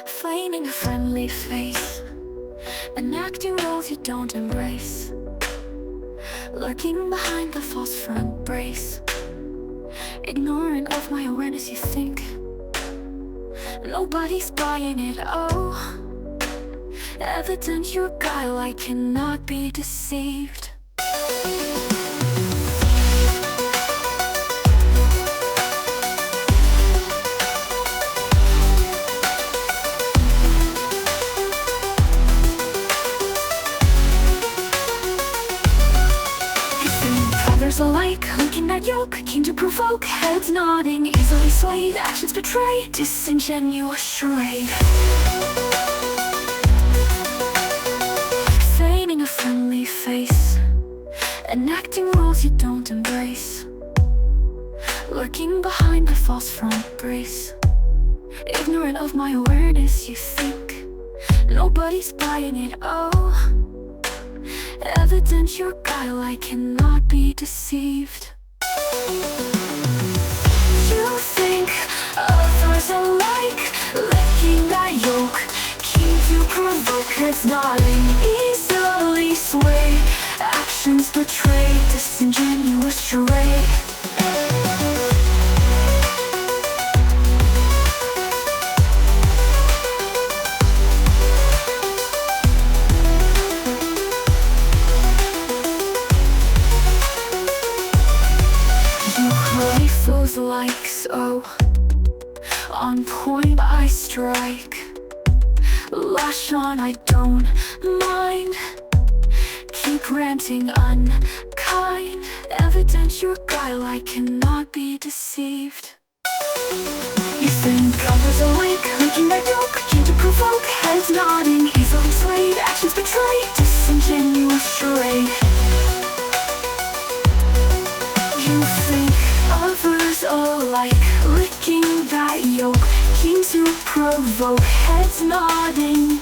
feigning a friendly face, and acting roles you don't embrace, lurking behind the false front brace, ignorant of my awareness. You think nobody's buying it, oh, evident your guile, I cannot be deceived. Alike, looking at yoke, keen to provoke, heads nodding, easily swayed, actions betray, disingenuous charade, feigning a friendly face, enacting roles you don't embrace, lurking behind the false front brace, ignorant of my awareness. You think nobody's buying it, oh, evident your guile, I cannot be deceived. You think others are like licking that yoke, keen to provoke, heads nodding, easily swayed, actions betray, disingenuous charade. Fools like so, on point I strike, lash on I don't mind, keep ranting unkind, evident your guile, I cannot be deceived. You think others awake, linking their yoke, keen to provoke, heads nodding, easily swayed, actions betray, disingenuous charade. You think others alike, licking that yoke, keen to provoke, heads nodding,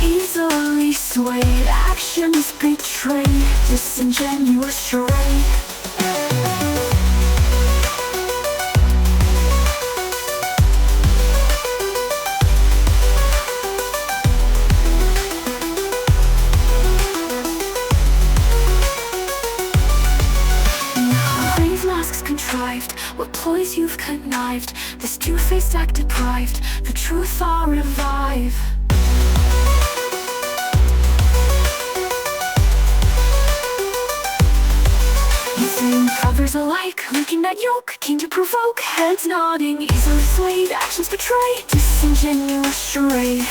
easily swayed, actions betray, disingenuous charade. What ploys you've connived, this two-faced act deprived, the truth I'll revive. You think others alike, linking that yoke, keen to provoke, heads nodding, easily swayed, actions betray, disingenuous charade.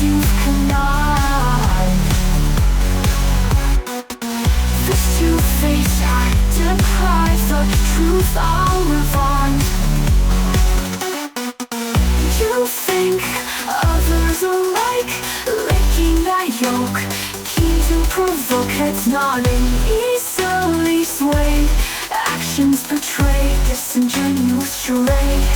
You've connived, this two-faced act deprives the truth I'll revive. You think others alike, licking that yoke, keen to provoke, heads nodding, easily swayed, actions betray, disingenuous charade.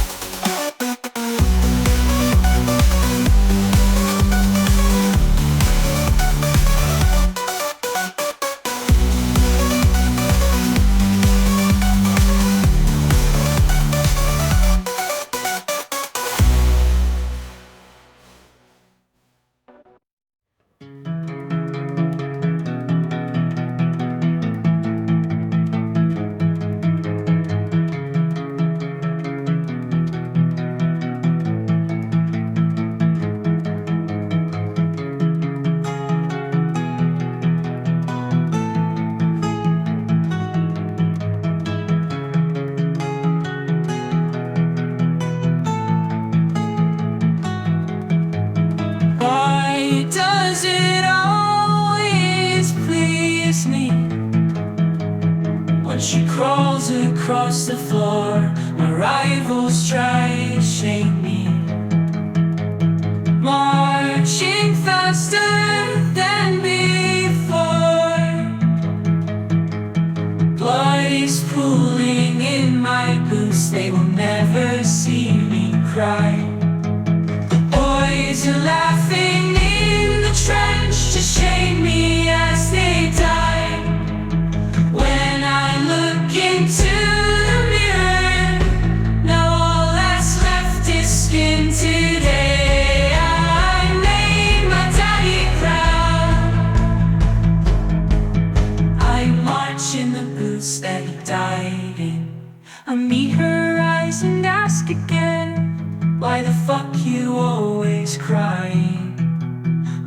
She crawls across the floor, my rivals try to shake me, marching faster than me. cry. The boys are laughing in the trench to shame me as they die. When I look into the mirror, now all that's left is skin today. I made my daddy proud. I march in the boots that he died in. I meet her eyes and ask again, why the fuck you always crying?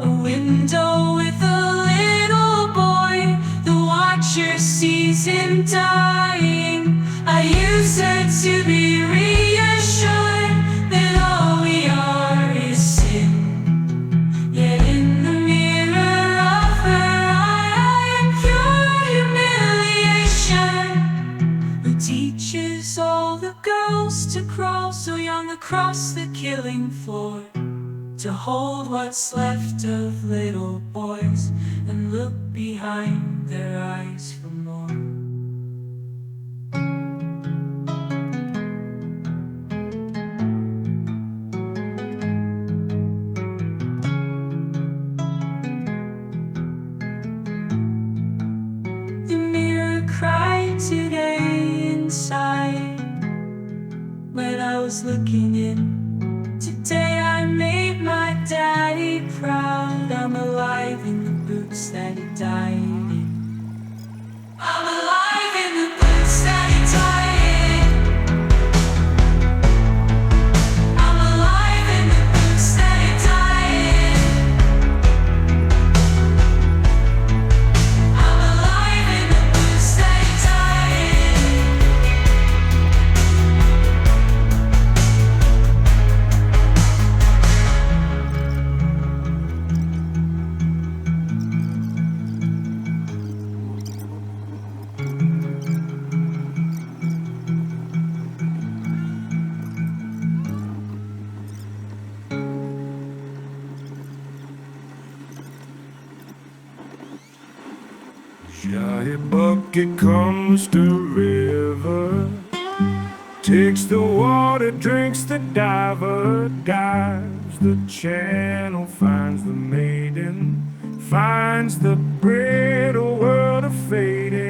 A window with a little boy, the watcher sees him dying. I use her to be reassured that all we are is sin. Yet in the mirror of her eye, I am pure humiliation. Who teaches all the girls to crawl so young across the killing floor, to hold what's left of little boys and look behind their eyes for more. The mirror cried today inside when I was looking in. Today I made my daddy proud. I'm alive in the boots that he died in. I'm alive in the boots that he died in. I'm alive in the boots that he died in. I'm alive in the boots that he died in. Giant bucket comes the river, takes the water, drinks the diver, dives the channel, finds the maiden, finds the brittle world of fading.